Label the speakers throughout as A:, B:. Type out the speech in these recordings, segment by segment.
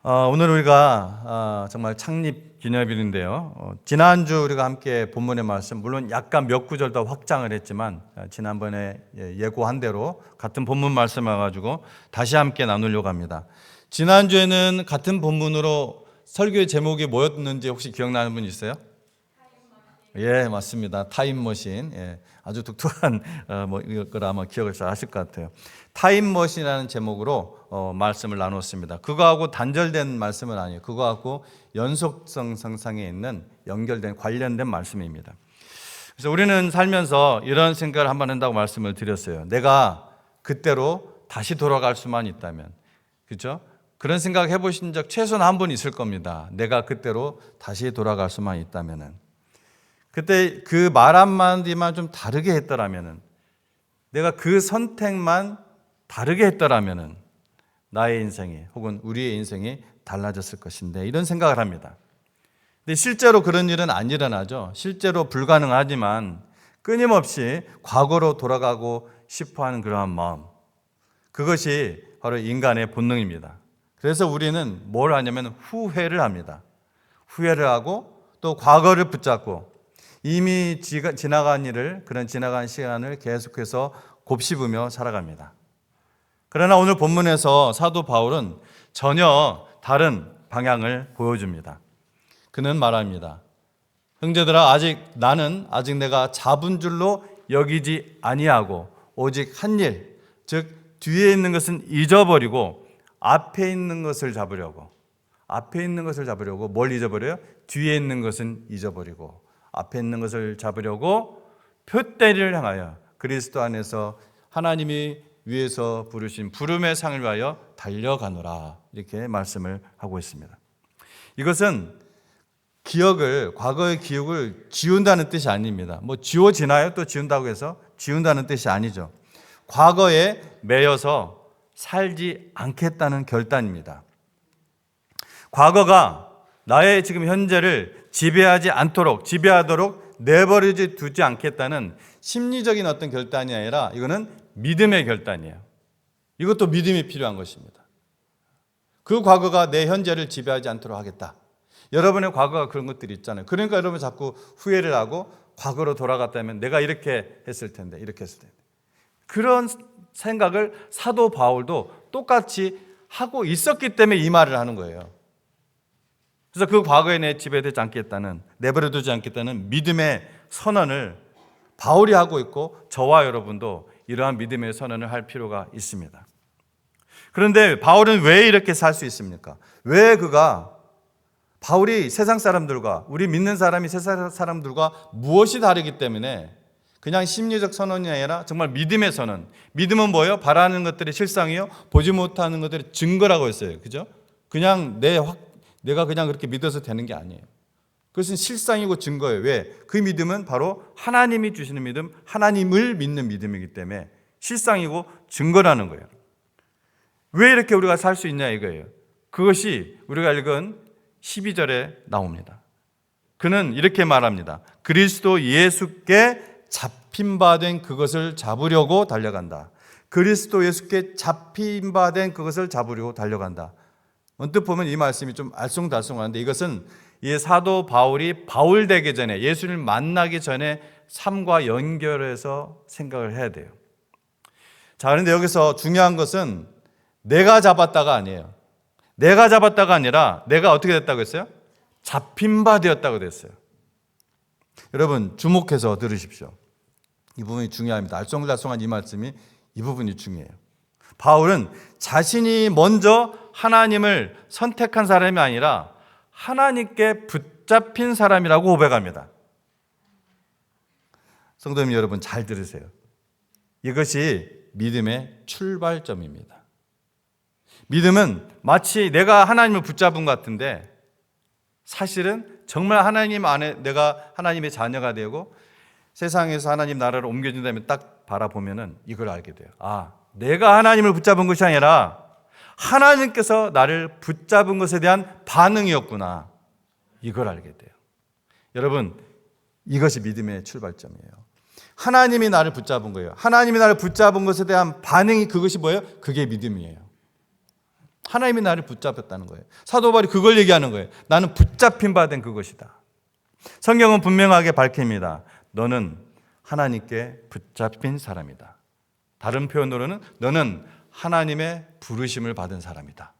A: 오늘 우리가 정말 창립 기념일인데요. 지난주 우리가 함께 본문의 말씀, 물론 약간 몇 구절 더 확장을 했지만 지난번에 예고한 대로 같은 본문 말씀을 가지고 다시 함께 나누려고 합니다. 지난주에는 같은 본문으로 설교의 제목이 뭐였는지 혹시 기억나는 분 있어요? 예, 맞습니다. 타임머신. 예, 아주 독특한 이걸 아마 기억을 잘 하실 것 같아요. 타임머신이라는 제목으로 말씀을 나눴습니다. 그거하고 단절된 말씀은 아니에요. 그거하고 연속성 상상에 있는 연결된 관련된 말씀입니다. 그래서 우리는 살면서 이런 생각을 한번 한다고 말씀을 드렸어요. 내가 그때로 다시 돌아갈 수만 있다면, 그렇죠? 그런 생각 해보신 적 최소한 한 번 있을 겁니다. 내가 그때로 다시 돌아갈 수만 있다면은. 그때 그 말 한마디만 좀 다르게 했더라면은, 내가 그 선택만 다르게 했더라면은 나의 인생이 혹은 우리의 인생이 달라졌을 것인데, 이런 생각을 합니다. 근데 실제로 그런 일은 안 일어나죠. 실제로 불가능하지만 끊임없이 과거로 돌아가고 싶어하는 그러한 마음, 그것이 바로 인간의 본능입니다. 그래서 우리는 뭘 하냐면 후회를 합니다. 후회를 하고 또 과거를 붙잡고 이미 지나간 일을, 그런 지나간 시간을 계속해서 곱씹으며 살아갑니다. 그러나 오늘 본문에서 사도 바울은 전혀 다른 방향을 보여줍니다. 그는 말합니다. 형제들아, 나는 아직 내가 잡은 줄로 여기지 아니하고 오직 한 일, 즉 뒤에 있는 것은 잊어버리고 앞에 있는 것을 잡으려고. 앞에 있는 것을 잡으려고 뭘 잊어버려요? 뒤에 있는 것은 잊어버리고 앞에 있는 것을 잡으려고 표대를 향하여 그리스도 안에서 하나님이 위에서 부르신 부름의 상을 위하여 달려가노라, 이렇게 말씀을 하고 있습니다. 이것은 과거의 기억을 지운다는 뜻이 아닙니다. 지워지나요? 또 지운다고 해서 지운다는 뜻이 아니죠. 과거에 매여서 살지 않겠다는 결단입니다. 과거가 나의 지금 현재를 지배하도록 내버려지 두지 않겠다는 심리적인 어떤 결단이 아니라 이거는 믿음의 결단이에요. 이것도 믿음이 필요한 것입니다. 그 과거가 내 현재를 지배하지 않도록 하겠다. 여러분의 과거가 그런 것들이 있잖아요. 그러니까 여러분 자꾸 후회를 하고 과거로 돌아갔다면 내가 이렇게 했을 텐데, 이렇게 했을 텐데. 그런 생각을 사도 바울도 똑같이 하고 있었기 때문에 이 말을 하는 거예요. 그래서 그 과거에 내 지배되지 않겠다는, 내버려두지 않겠다는 믿음의 선언을 바울이 하고 있고 저와 여러분도 이러한 믿음의 선언을 할 필요가 있습니다. 그런데 바울은 왜 이렇게 살 수 있습니까? 바울이 세상 사람들과, 우리 믿는 사람이 세상 사람들과 무엇이 다르기 때문에 그냥 심리적 선언이 아니라 정말 믿음의 선언. 믿음은 뭐예요? 바라는 것들의 실상이요, 보지 못하는 것들의 증거라고 했어요. 그죠? 그냥 내가 그냥 그렇게 믿어서 되는 게 아니에요. 그것은 실상이고 증거예요. 왜? 그 믿음은 바로 하나님이 주시는 믿음, 하나님을 믿는 믿음이기 때문에 실상이고 증거라는 거예요. 왜 이렇게 우리가 살 수 있냐 이거예요. 그것이 우리가 읽은 12절에 나옵니다. 그는 이렇게 말합니다. 그리스도 예수께 잡힌 바 된 그것을 잡으려고 달려간다. 그리스도 예수께 잡힌 바 된 그것을 잡으려고 달려간다. 언뜻 보면 이 말씀이 좀 알쏭달쏭한데, 이것은 이 사도 바울이 바울 되기 전에, 예수를 만나기 전에 삶과 연결해서 생각을 해야 돼요. 자, 그런데 여기서 중요한 것은 내가 잡았다가 아니에요. 내가 잡았다가 아니라 내가 어떻게 됐다고 했어요? 잡힌 바 되었다고 됐어요. 여러분 주목해서 들으십시오. 이 부분이 중요합니다. 알쏭달쏭한 이 말씀이, 이 부분이 중요해요. 바울은 자신이 먼저 하나님을 선택한 사람이 아니라 하나님께 붙잡힌 사람이라고 고백합니다. 성도님 여러분 잘 들으세요. 이것이 믿음의 출발점입니다. 믿음은 마치 내가 하나님을 붙잡은 것 같은데, 사실은 정말 하나님 안에 내가 하나님의 자녀가 되고 세상에서 하나님 나라를 옮겨진다면 딱 바라보면은 이걸 알게 돼요. 내가 하나님을 붙잡은 것이 아니라 하나님께서 나를 붙잡은 것에 대한 반응이었구나. 이걸 알게 돼요. 여러분, 이것이 믿음의 출발점이에요. 하나님이 나를 붙잡은 거예요. 하나님이 나를 붙잡은 것에 대한 반응이, 그것이 뭐예요? 그게 믿음이에요. 하나님이 나를 붙잡았다는 거예요. 사도 바울이 그걸 얘기하는 거예요. 나는 붙잡힌 바 된 그것이다. 성경은 분명하게 밝힙니다. 너는 하나님께 붙잡힌 사람이다. 다른 표현으로는 너는 하나님의 부르심을 받은 사람이다.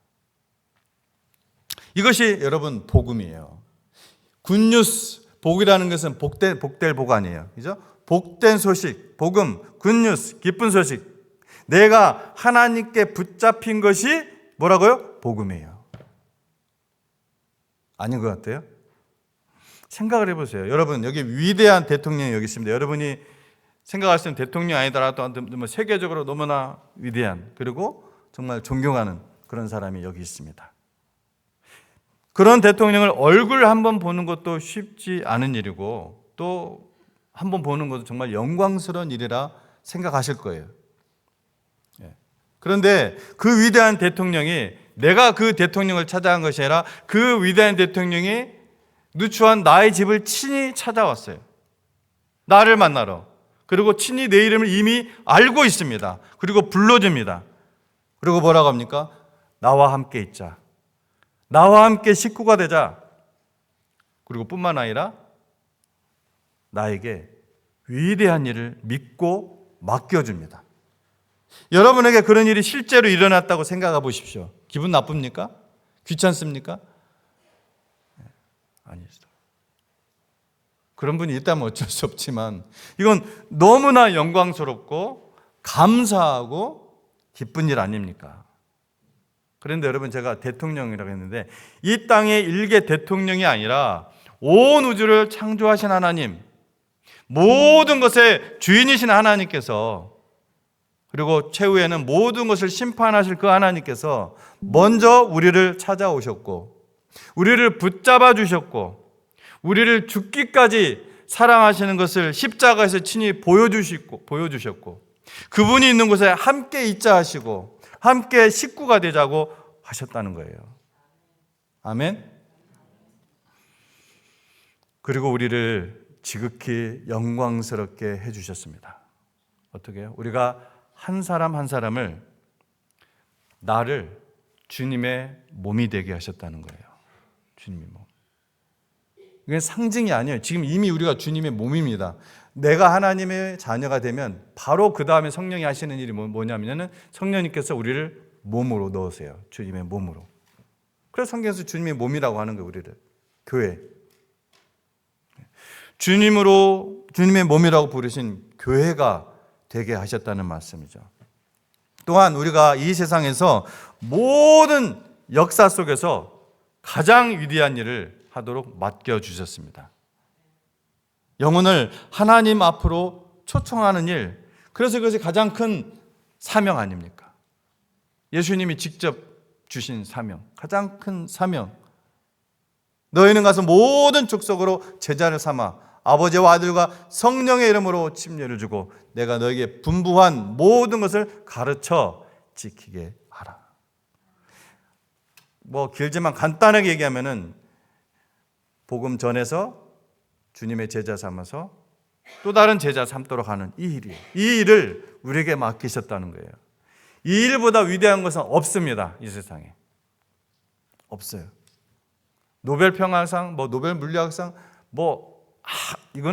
A: 이것이 여러분 복음이에요. 굿뉴스, 복이라는 것은 복될 복 아니에요. 그죠? 복된 소식, 복음, 굿뉴스, 기쁜 소식. 내가 하나님께 붙잡힌 것이 뭐라고요? 복음이에요. 아닌 것 같아요? 생각을 해보세요. 여러분, 여기 위대한 대통령이 여기 있습니다. 여러분이 생각할 수 있는 대통령이 아니더라도 세계적으로 너무나 위대한, 그리고 정말 존경하는 그런 사람이 여기 있습니다. 그런 대통령을 얼굴 한번 보는 것도 쉽지 않은 일이고, 또 한번 보는 것도 정말 영광스러운 일이라 생각하실 거예요. 그런데 그 위대한 대통령이 내가 그 대통령을 찾아간 것이 아니라 그 위대한 대통령이 누추한 나의 집을 친히 찾아왔어요. 나를 만나러. 그리고 친히 내 이름을 이미 알고 있습니다. 그리고 불러줍니다. 그리고 뭐라고 합니까? 나와 함께 있자. 나와 함께 식구가 되자. 그리고 뿐만 아니라 나에게 위대한 일을 믿고 맡겨줍니다. 여러분에게 그런 일이 실제로 일어났다고 생각해 보십시오. 기분 나쁩니까? 귀찮습니까? 아니죠. 그런 분이 있다면 어쩔 수 없지만 이건 너무나 영광스럽고 감사하고 기쁜 일 아닙니까? 그런데 여러분, 제가 대통령이라고 했는데 이 땅의 일개 대통령이 아니라 온 우주를 창조하신 하나님, 모든 것의 주인이신 하나님께서, 그리고 최후에는 모든 것을 심판하실 그 하나님께서 먼저 우리를 찾아오셨고, 우리를 붙잡아 주셨고, 우리를 죽기까지 사랑하시는 것을 십자가에서 친히 보여주셨고, 그분이 있는 곳에 함께 있자 하시고 함께 식구가 되자고 하셨다는 거예요. 아멘. 그리고 우리를 지극히 영광스럽게 해주셨습니다. 어떻게 해요? 우리가 한 사람 한 사람을, 나를 주님의 몸이 되게 하셨다는 거예요. 주님의 몸. 이건 상징이 아니에요. 지금 이미 우리가 주님의 몸입니다. 내가 하나님의 자녀가 되면 바로 그 다음에 성령이 하시는 일이 뭐냐면은 성령님께서 우리를 몸으로 넣으세요. 주님의 몸으로. 그래서 성경에서 주님의 몸이라고 하는 거예요. 우리를. 교회. 주님의 몸이라고 부르신 교회가 되게 하셨다는 말씀이죠. 또한 우리가 이 세상에서 모든 역사 속에서 가장 위대한 일을 하도록 맡겨주셨습니다. 영혼을 하나님 앞으로 초청하는 일, 그래서 그것이 가장 큰 사명 아닙니까? 예수님이 직접 주신 사명, 가장 큰 사명. 너희는 가서 모든 족속으로 제자를 삼아 아버지와 아들과 성령의 이름으로 침례를 주고 내가 너에게 분부한 모든 것을 가르쳐 지키게 하라. 길지만 간단하게 얘기하면은 복음 전해서 주님의 제자 삼아서 또 다른 제자 삼도록 하는 이 일이에요. 이 일을 우리에게 맡기셨다는 거예요. 이 일보다 위대한 것은 없습니다. 이 세상에. 없어요. 노벨 평화상, 노벨 물리학상,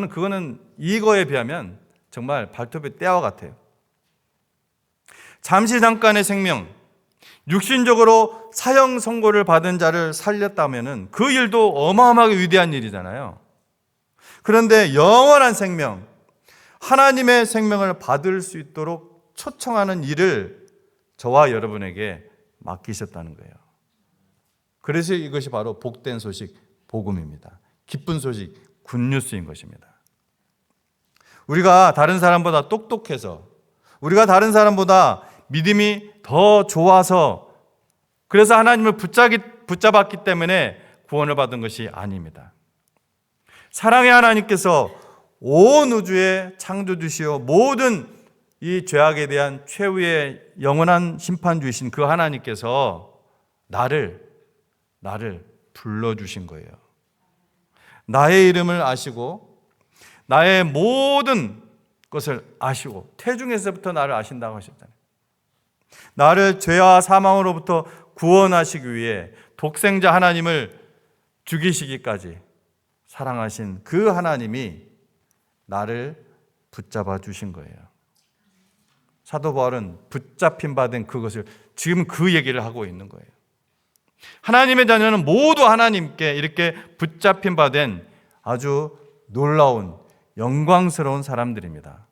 A: 그거는 이거에 비하면 정말 발톱의 떼와 같아요. 잠깐의 생명, 육신적으로 사형 선고를 받은 자를 살렸다면은 그 일도 어마어마하게 위대한 일이잖아요. 그런데 영원한 생명, 하나님의 생명을 받을 수 있도록 초청하는 일을 저와 여러분에게 맡기셨다는 거예요. 그래서 이것이 바로 복된 소식, 복음입니다. 기쁜 소식, 굿뉴스인 것입니다. 우리가 다른 사람보다 똑똑해서, 우리가 다른 사람보다 믿음이 더 좋아서, 그래서 하나님을 붙잡았기 때문에 구원을 받은 것이 아닙니다. 사랑의 하나님께서 온 우주의 창조주시오 모든 이 죄악에 대한 최후의 영원한 심판주이신 그 하나님께서 나를 불러주신 거예요. 나의 이름을 아시고 나의 모든 것을 아시고 태중에서부터 나를 아신다고 하셨잖아요. 나를 죄와 사망으로부터 구원하시기 위해 독생자 하나님을 죽이시기까지 사랑하신 그 하나님이 나를 붙잡아 주신 거예요. 사도 바울은 붙잡힌 바 된 그것을 지금 그 얘기를 하고 있는 거예요. 하나님의 자녀는 모두 하나님께 이렇게 붙잡힌 바 된 아주 놀라운 영광스러운 사람들입니다.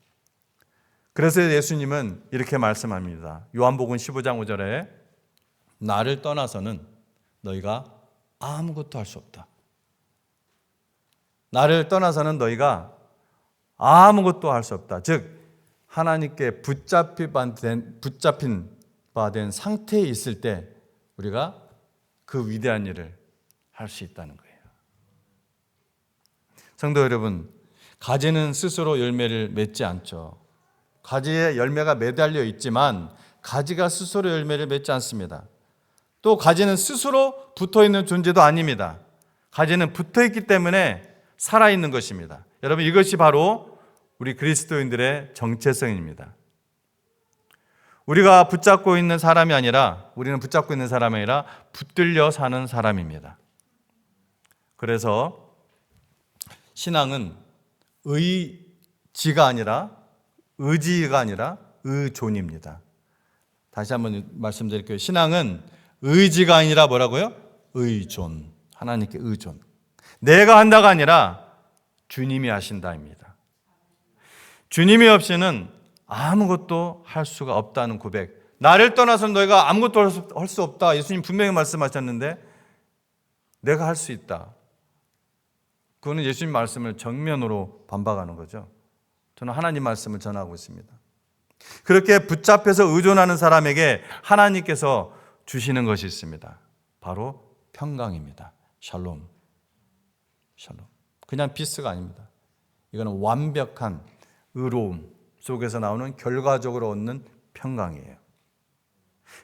A: 그래서 예수님은 이렇게 말씀합니다. 요한복음 15장 5절에 나를 떠나서는 너희가 아무것도 할 수 없다. 나를 떠나서는 너희가 아무것도 할 수 없다. 즉 하나님께 붙잡힌 바 된 상태에 있을 때 우리가 그 위대한 일을 할 수 있다는 거예요. 성도 여러분, 가지는 스스로 열매를 맺지 않죠. 가지에 열매가 매달려 있지만 가지가 스스로 열매를 맺지 않습니다. 또 가지는 스스로 붙어있는 존재도 아닙니다. 가지는 붙어있기 때문에 살아있는 것입니다. 여러분, 이것이 바로 우리 그리스도인들의 정체성입니다. 우리가 붙잡고 있는 사람이 아니라, 우리는 붙잡고 있는 사람이 아니라 붙들려 사는 사람입니다. 그래서 신앙은 의지가 아니라 의존입니다. 다시 한번 말씀드릴게요. 신앙은 의지가 아니라 뭐라고요? 의존. 하나님께 의존. 내가 한다가 아니라 주님이 하신다입니다. 주님이 없이는 아무것도 할 수가 없다는 고백. 나를 떠나서는 너희가 아무것도 할 수 없다. 예수님 분명히 말씀하셨는데 내가 할 수 있다. 그거는 예수님 말씀을 정면으로 반박하는 거죠. 저는 하나님 말씀을 전하고 있습니다. 그렇게 붙잡혀서 의존하는 사람에게 하나님께서 주시는 것이 있습니다. 바로 평강입니다. 샬롬. 샬롬. 그냥 피스가 아닙니다. 이거는 완벽한 의로움 속에서 나오는 결과적으로 얻는 평강이에요.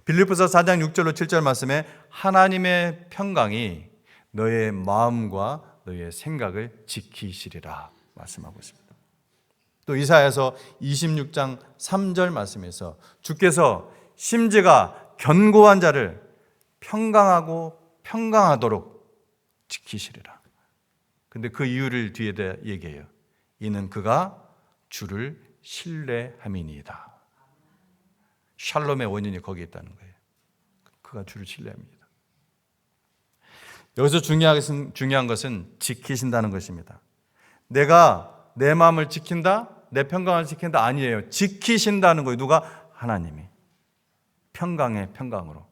A: 빌립보서 4장 6절로 7절 말씀에 하나님의 평강이 너의 마음과 너의 생각을 지키시리라 말씀하고 있습니다. 또 이사야서 26장 3절 말씀에서 주께서 심지가 견고한 자를 평강하고 평강하도록 지키시리라. 근데 그 이유를 뒤에다 얘기해요. 이는 그가 주를 신뢰함이니이다. 샬롬의 원인이 거기에 있다는 거예요. 그가 주를 신뢰합니다. 여기서 중요한 것은 지키신다는 것입니다. 내가 내 마음을 지킨다, 내 평강을 지킨다 아니에요. 지키신다는 거예요. 누가? 하나님이. 평강의 평강으로.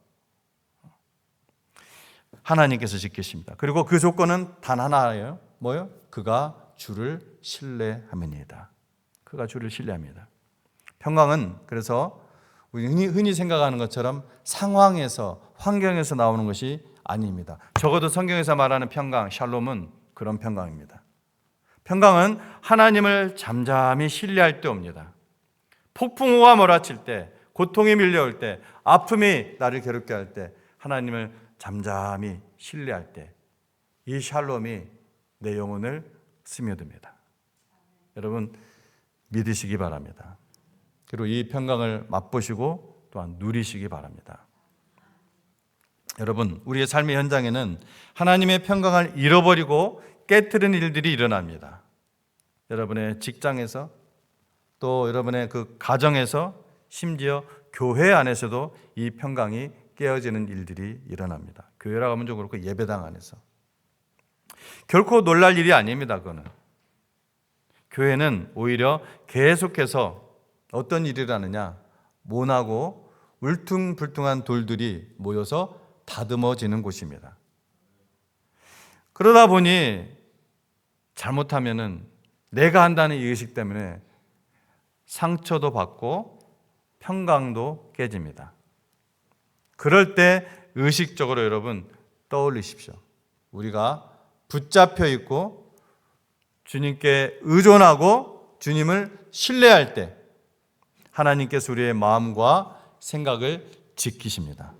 A: 하나님께서 지키십니다. 그리고 그 조건은 단 하나예요. 뭐요? 그가 주를 신뢰함이니이다. 그가 주를 신뢰합니다. 평강은 그래서 우리 흔히 생각하는 것처럼 상황에서, 환경에서 나오는 것이 아닙니다. 적어도 성경에서 말하는 평강, 샬롬은 그런 평강입니다. 평강은 하나님을 잠잠히 신뢰할 때 옵니다. 폭풍우가 몰아칠 때, 고통이 밀려올 때, 아픔이 나를 괴롭게 할 때, 하나님을 잠잠히 신뢰할 때, 이 샬롬이 내 영혼을 스며듭니다. 여러분 믿으시기 바랍니다. 그리고 이 평강을 맛보시고 또한 누리시기 바랍니다. 여러분, 우리의 삶의 현장에는 하나님의 평강을 잃어버리고 깨트리는 일들이 일어납니다. 여러분의 직장에서, 또 여러분의 그 가정에서, 심지어 교회 안에서도 이 평강이 깨어지는 일들이 일어납니다. 교회라고 하면 좀 그렇고 예배당 안에서. 결코 놀랄 일이 아닙니다. 그거는. 교회는 오히려 계속해서 어떤 일을 하느냐, 모나고 울퉁불퉁한 돌들이 모여서 다듬어지는 곳입니다. 그러다 보니 잘못하면은 내가 한다는 이 의식 때문에 상처도 받고 평강도 깨집니다. 그럴 때 의식적으로 여러분 떠올리십시오. 우리가 붙잡혀 있고 주님께 의존하고 주님을 신뢰할 때 하나님께서 우리의 마음과 생각을 지키십니다.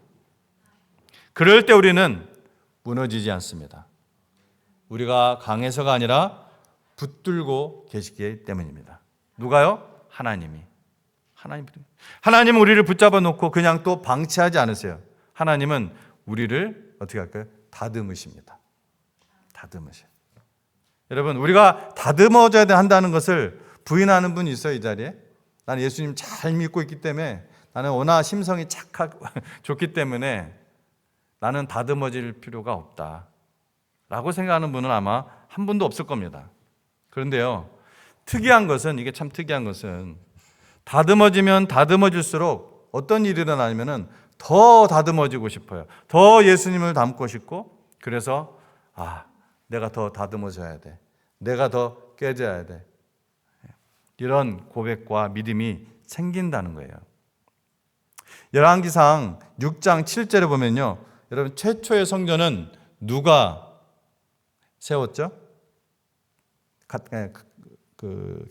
A: 그럴 때 우리는 무너지지 않습니다. 우리가 강해서가 아니라 붙들고 계시기 때문입니다. 누가요? 하나님이. 하나님은 우리를 붙잡아 놓고 그냥 또 방치하지 않으세요. 하나님은 우리를 어떻게 할까요? 다듬으십니다. 다듬으셔. 여러분, 우리가 다듬어져야 한다는 것을 부인하는 분이 있어요, 이 자리에? 나는 예수님 잘 믿고 있기 때문에, 나는 워낙 심성이 착하고 좋기 때문에 나는 다듬어질 필요가 없다 라고 생각하는 분은 아마 한 분도 없을 겁니다. 그런데요, 특이한 것은, 이게 참 특이한 것은, 다듬어지면 다듬어질수록 어떤 일이 일어나냐면은 더 다듬어지고 싶어요. 더 예수님을 닮고 싶고, 그래서 내가 더 다듬어져야 돼. 내가 더 깨져야 돼. 이런 고백과 믿음이 생긴다는 거예요. 열왕기상 6장 7절에 보면요, 여러분, 최초의 성전은 누가 세웠죠?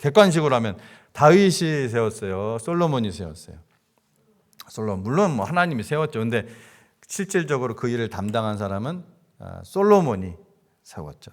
A: 객관식으로 하면 다윗이 세웠어요? 솔로몬이 세웠어요? 물론 하나님이 세웠죠. 근데 실질적으로 그 일을 담당한 사람은 솔로몬이 세웠죠.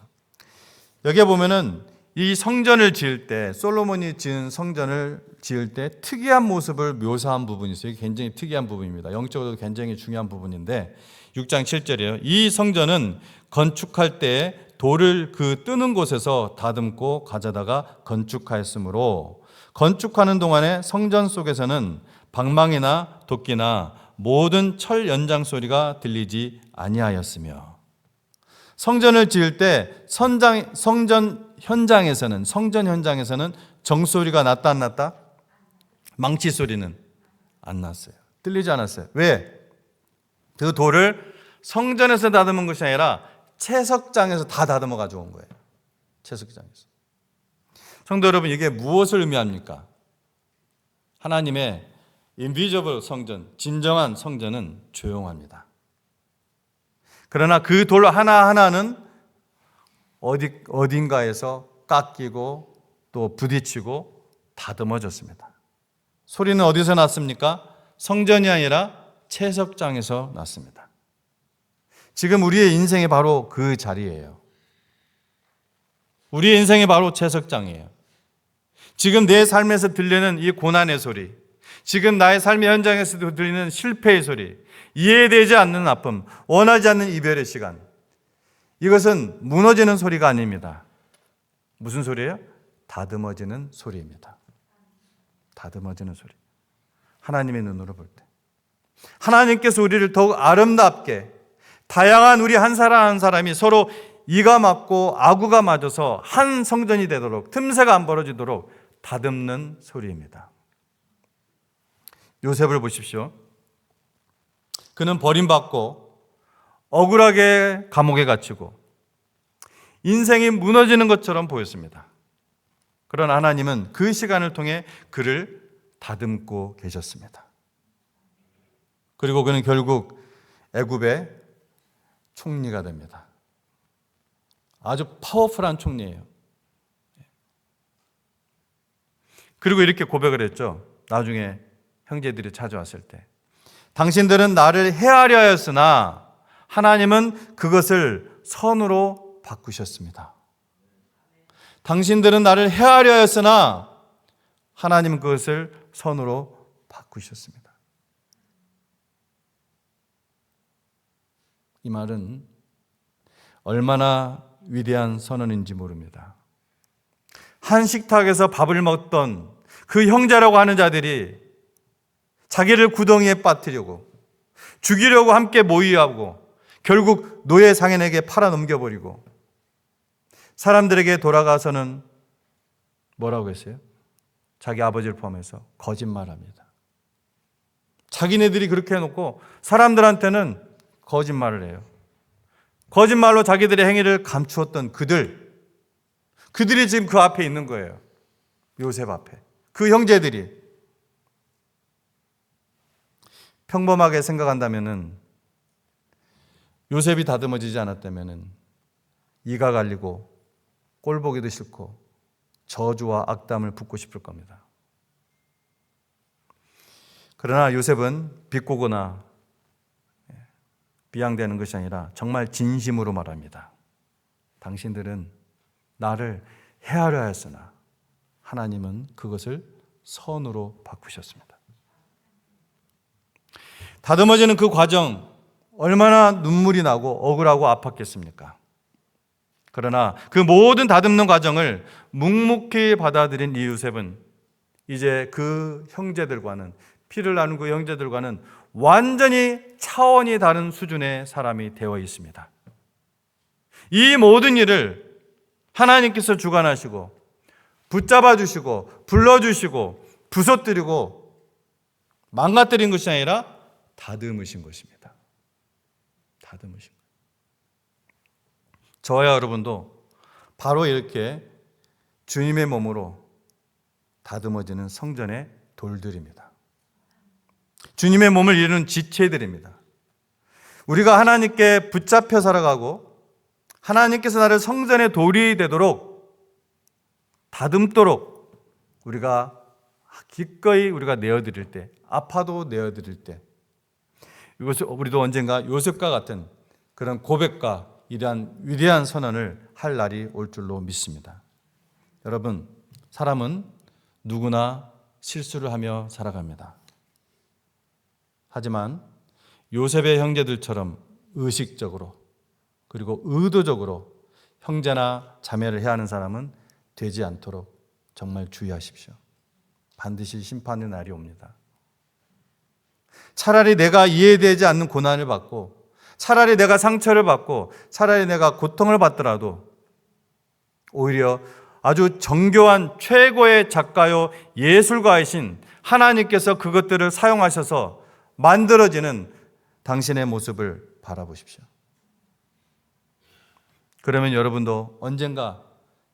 A: 여기에 보면은 이 성전을 지을 때, 솔로몬이 지은 성전을 지을 때 특이한 모습을 묘사한 부분이 있어요. 이게 굉장히 특이한 부분입니다. 영적으로도 굉장히 중요한 부분인데 6장 7절이에요. 이 성전은 건축할 때 돌을 그 뜨는 곳에서 다듬고 가져다가 건축하였으므로 건축하는 동안에 성전 속에서는 방망이나 도끼나 모든 철 연장 소리가 들리지 아니하였으며, 성전을 지을 때 성전 현장에서는 정소리가 났다 안 났다? 망치 소리는 안 났어요. 들리지 않았어요. 왜? 그 돌을 성전에서 다듬은 것이 아니라 채석장에서 다 다듬어 가져온 거예요. 채석장에서. 성도 여러분, 이게 무엇을 의미합니까? 하나님의 인비저블 성전, 진정한 성전은 조용합니다. 그러나 그 돌 하나하나는 어딘가에서 깎이고 또 부딪히고 다듬어졌습니다. 소리는 어디서 났습니까? 성전이 아니라 채석장에서 났습니다. 지금 우리의 인생이 바로 그 자리예요. 우리의 인생이 바로 채석장이에요. 지금 내 삶에서 들리는 이 고난의 소리, 지금 나의 삶의 현장에서도 들리는 실패의 소리, 이해되지 않는 아픔, 원하지 않는 이별의 시간, 이것은 무너지는 소리가 아닙니다. 무슨 소리예요? 다듬어지는 소리입니다. 다듬어지는 소리. 하나님의 눈으로 볼 때 하나님께서 우리를 더욱 아름답게, 다양한 우리 한 사람 한 사람이 서로 이가 맞고 아구가 맞아서 한 성전이 되도록, 틈새가 안 벌어지도록 다듬는 소리입니다. 요셉을 보십시오. 그는 버림받고 억울하게 감옥에 갇히고 인생이 무너지는 것처럼 보였습니다. 그러나 하나님은 그 시간을 통해 그를 다듬고 계셨습니다. 그리고 그는 결국 애굽의 총리가 됩니다. 아주 파워풀한 총리예요. 그리고 이렇게 고백을 했죠. 나중에 형제들이 찾아왔을 때, 당신들은 나를 해하려 하였으나 하나님은 그것을 선으로 바꾸셨습니다. 당신들은 나를 해하려 하였으나 하나님은 그것을 선으로 바꾸셨습니다. 이 말은 얼마나 위대한 선언인지 모릅니다. 한 식탁에서 밥을 먹던 그 형제라고 하는 자들이 자기를 구덩이에 빠뜨리고 죽이려고 함께 모의하고 결국 노예 상인에게 팔아 넘겨버리고 사람들에게 돌아가서는 뭐라고 했어요? 자기 아버지를 포함해서 거짓말합니다. 자기네들이 그렇게 해놓고 사람들한테는 거짓말을 해요. 거짓말로 자기들의 행위를 감추었던 그들이 지금 그 앞에 있는 거예요. 요셉 앞에. 그 형제들이. 평범하게 생각한다면은, 요셉이 다듬어지지 않았다면은 이가 갈리고 꼴보기도 싫고 저주와 악담을 붙고 싶을 겁니다. 그러나 요셉은 비꼬거나 비양되는 것이 아니라 정말 진심으로 말합니다. 당신들은 나를 해하려 하였으나 하나님은 그것을 선으로 바꾸셨습니다. 다듬어지는 그 과정, 얼마나 눈물이 나고 억울하고 아팠겠습니까? 그러나 그 모든 다듬는 과정을 묵묵히 받아들인 이 요셉은 이제 그 형제들과는, 피를 나눈 그 형제들과는 완전히 차원이 다른 수준의 사람이 되어 있습니다. 이 모든 일을 하나님께서 주관하시고 붙잡아 주시고 불러주시고 부서뜨리고 망가뜨린 것이 아니라 다듬으신 것입니다. 다듬으신 것. 저와 여러분도 바로 이렇게 주님의 몸으로 다듬어지는 성전의 돌들입니다. 주님의 몸을 이루는 지체들입니다. 우리가 하나님께 붙잡혀 살아가고 하나님께서 나를 성전의 돌이 되도록 다듬도록 우리가 기꺼이 우리가 내어드릴 때, 아파도 내어드릴 때, 이것을 우리도 언젠가 요셉과 같은 그런 고백과 이러한 위대한 선언을 할 날이 올 줄로 믿습니다. 여러분, 사람은 누구나 실수를 하며 살아갑니다. 하지만 요셉의 형제들처럼 의식적으로 그리고 의도적으로 형제나 자매를 해야 하는 사람은 되지 않도록 정말 주의하십시오. 반드시 심판의 날이 옵니다. 차라리 내가 이해되지 않는 고난을 받고, 차라리 내가 상처를 받고, 차라리 내가 고통을 받더라도 오히려 아주 정교한 최고의 작가요 예술가이신 하나님께서 그것들을 사용하셔서 만들어지는 당신의 모습을 바라보십시오. 그러면 여러분도 언젠가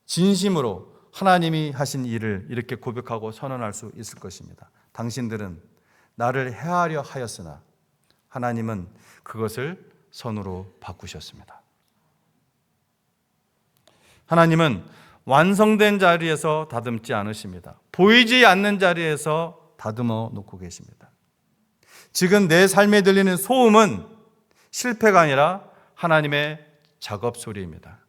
A: 진심으로 하나님이 하신 일을 이렇게 고백하고 선언할 수 있을 것입니다. 당신들은 나를 해하려 하였으나 하나님은 그것을 선으로 바꾸셨습니다. 하나님은 완성된 자리에서 다듬지 않으십니다. 보이지 않는 자리에서 다듬어 놓고 계십니다. 지금 내 삶에 들리는 소음은 실패가 아니라 하나님의 작업 소리입니다.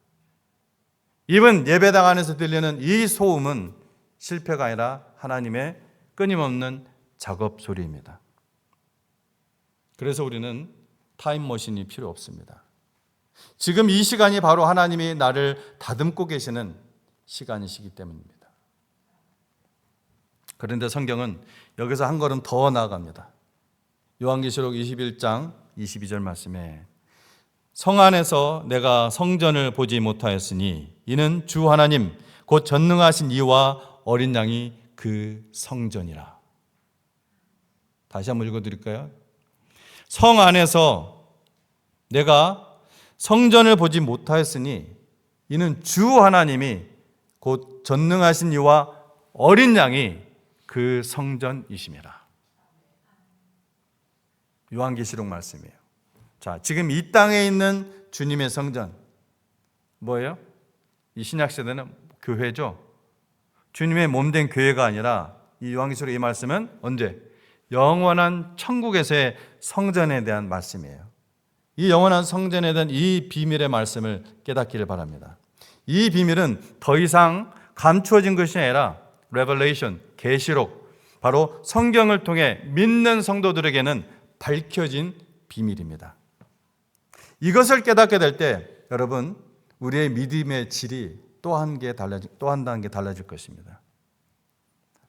A: 이번 예배당 안에서 들리는 이 소음은 실패가 아니라 하나님의 끊임없는 작업 소리입니다. 그래서 우리는 타임머신이 필요 없습니다. 지금 이 시간이 바로 하나님이 나를 다듬고 계시는 시간이시기 때문입니다. 그런데 성경은 여기서 한 걸음 더 나아갑니다. 요한계시록 21장 22절 말씀에 성 안에서 내가 성전을 보지 못하였으니 이는 주 하나님 곧 전능하신 이와 어린 양이 그 성전이라. 다시 한번 읽어드릴까요? 성 안에서 내가 성전을 보지 못하였으니 이는 주 하나님이 곧 전능하신 이와 어린 양이 그 성전이심이라. 요한계시록 말씀이에요. 자, 지금 이 땅에 있는 주님의 성전 뭐예요? 이 신약시대는 교회죠. 주님의 몸된 교회가 아니라 이 요한계시록 이 말씀은 언제? 영원한 천국에서의 성전에 대한 말씀이에요. 이 영원한 성전에 대한 이 비밀의 말씀을 깨닫기를 바랍니다. 이 비밀은 더 이상 감추어진 것이 아니라 레벨레이션, 계시록, 바로 성경을 통해 믿는 성도들에게는 밝혀진 비밀입니다. 이것을 깨닫게 될 때 여러분 우리의 믿음의 질이 또 한 단계 달라질 것입니다.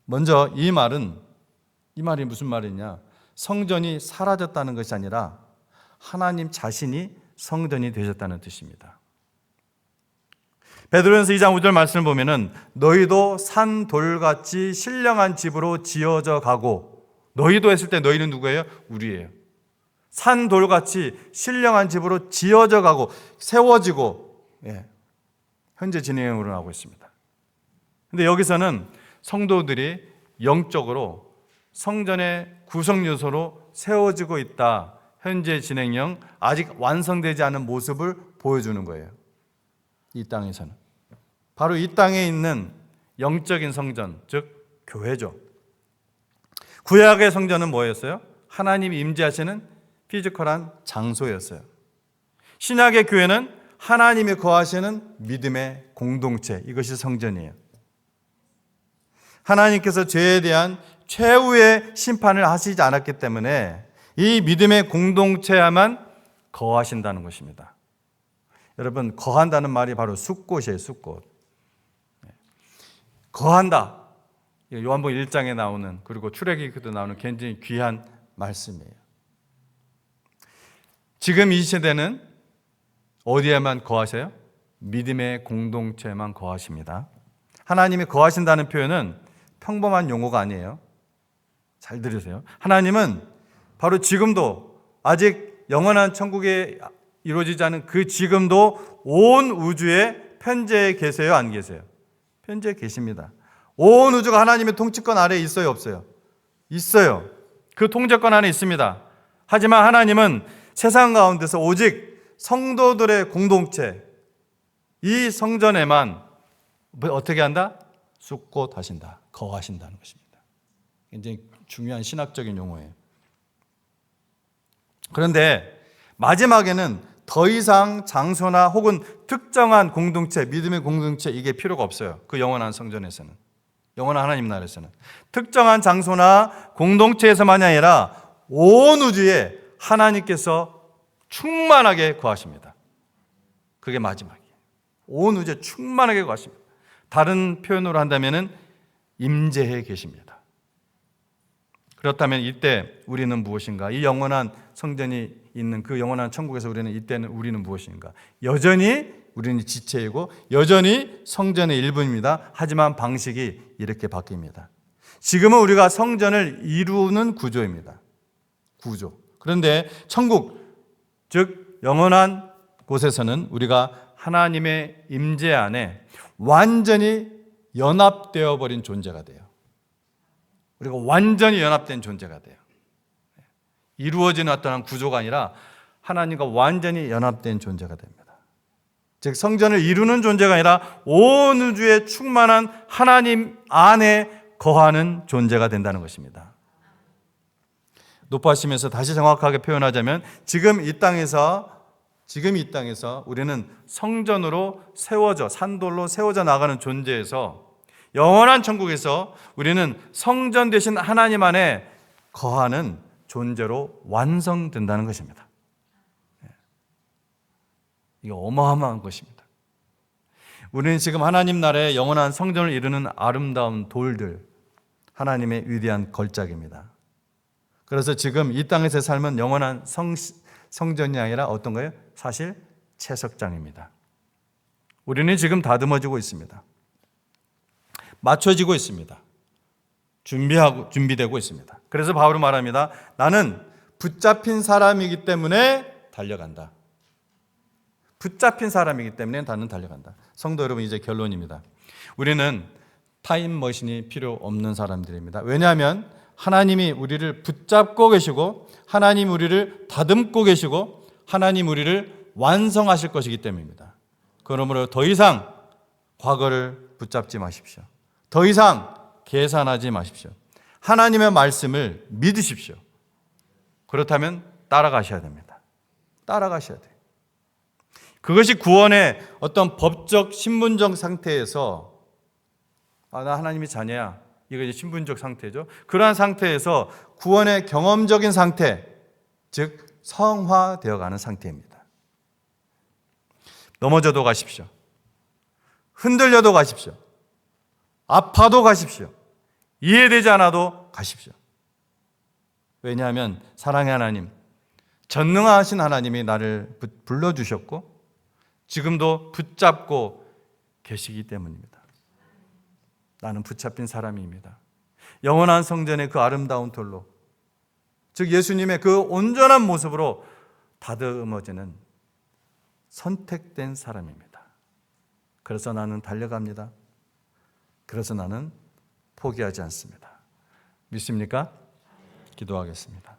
A: 먼저 이 말이 무슨 말이냐? 성전이 사라졌다는 것이 아니라 하나님 자신이 성전이 되셨다는 뜻입니다. 베드로전서 2장 5절 말씀을 보면은 너희도 산 돌같이 신령한 집으로 지어져 가고, 너희도 했을 때 너희는 누구예요? 우리예요. 산 돌같이 신령한 집으로 지어져 가고 세워지고, 현재 진행으로 나오고 있습니다. 근데 여기서는 성도들이 영적으로 성전의 구성 요소로 세워지고 있다. 현재 진행형, 아직 완성되지 않은 모습을 보여주는 거예요. 이 땅에서는. 바로 이 땅에 있는 영적인 성전, 즉 교회죠. 구약의 성전은 뭐였어요? 하나님이 임재하시는 피지컬한 장소였어요. 신약의 교회는 하나님이 거하시는 믿음의 공동체, 이것이 성전이에요. 하나님께서 죄에 대한 최후의 심판을 하시지 않았기 때문에 이 믿음의 공동체야만 거하신다는 것입니다. 여러분, 거한다는 말이 바로 숫꽃이에요. 숫꽃. 거한다. 요한복음 1장에 나오는, 그리고 출애굽기에도 나오는 굉장히 귀한 말씀이에요. 지금 이 세대는 어디에만 거하세요? 믿음의 공동체에만 거하십니다. 하나님이 거하신다는 표현은 평범한 용어가 아니에요. 잘 들으세요. 하나님은 바로 지금도, 아직 영원한 천국에 이루어지지 않은 그 지금도 온 우주에 편재해 계세요? 안 계세요? 편재해 계십니다. 온 우주가 하나님의 통치권 아래에 있어요? 없어요? 있어요. 그 통제권 안에 있습니다. 하지만 하나님은 세상 가운데서 오직 성도들의 공동체, 이 성전에만 어떻게 한다? 숫꽃 하신다. 거하신다는 것입니다. 굉장히 중요한 신학적인 용어예요. 그런데 마지막에는 더 이상 장소나 혹은 특정한 공동체, 믿음의 공동체, 이게 필요가 없어요. 그 영원한 성전에서는, 영원한 하나님 나라에서는 특정한 장소나 공동체에서만이 아니라 온 우주에 하나님께서 충만하게 거하십니다. 그게 마지막이에요. 온 우주에 충만하게 거하십니다. 다른 표현으로 한다면 임재해 계십니다. 그렇다면 이때 우리는 무엇인가? 이 영원한 성전이 있는 그 영원한 천국에서 이때는 우리는 무엇인가? 여전히 우리는 지체이고 여전히 성전의 일부입니다. 하지만 방식이 이렇게 바뀝니다. 지금은 우리가 성전을 이루는 구조입니다. 구조. 그런데 천국, 즉 영원한 곳에서는 우리가 하나님의 임재 안에 완전히 연합되어 버린 존재가 돼요. 우리가 완전히 연합된 존재가 돼요. 이루어지는 어떠한 구조가 아니라 하나님과 완전히 연합된 존재가 됩니다. 즉 성전을 이루는 존재가 아니라 온 우주에 충만한 하나님 안에 거하는 존재가 된다는 것입니다. 높아지면서 다시 정확하게 표현하자면 지금 이 땅에서 우리는 성전으로 세워져, 산돌로 세워져 나가는 존재에서 영원한 천국에서 우리는 성전 되신 하나님 안에 거하는 존재로 완성된다는 것입니다. 이게 어마어마한 것입니다. 우리는 지금 하나님 나라의 영원한 성전을 이루는 아름다운 돌들, 하나님의 위대한 걸작입니다. 그래서 지금 이 땅에서 삶은 영원한 성전이 아니라 어떤 거예요? 사실 채석장입니다. 우리는 지금 다듬어지고 있습니다. 맞춰지고 있습니다. 준비되고 있습니다. 그래서 바울은 말합니다. 나는 붙잡힌 사람이기 때문에 달려간다. 붙잡힌 사람이기 때문에 나는 달려간다. 성도 여러분, 이제 결론입니다. 우리는 타임머신이 필요 없는 사람들입니다. 왜냐하면 하나님이 우리를 붙잡고 계시고 하나님 우리를 다듬고 계시고 하나님 우리를 완성하실 것이기 때문입니다. 그러므로 더 이상 과거를 붙잡지 마십시오. 더 이상 계산하지 마십시오. 하나님의 말씀을 믿으십시오. 그렇다면 따라가셔야 됩니다. 따라가셔야 돼요. 그것이 구원의 어떤 법적, 신분적 상태에서 나 하나님의 자녀야. 이거 이제 신분적 상태죠. 그러한 상태에서 구원의 경험적인 상태, 즉 성화되어가는 상태입니다. 넘어져도 가십시오. 흔들려도 가십시오. 아파도 가십시오. 이해되지 않아도 가십시오. 왜냐하면 사랑의 하나님, 전능하신 하나님이 나를 불러주셨고 지금도 붙잡고 계시기 때문입니다. 나는 붙잡힌 사람입니다. 영원한 성전의 그 아름다운 돌로, 즉 예수님의 그 온전한 모습으로 다듬어지는 선택된 사람입니다. 그래서 나는 달려갑니다. 그래서 나는 포기하지 않습니다. 믿습니까? 기도하겠습니다.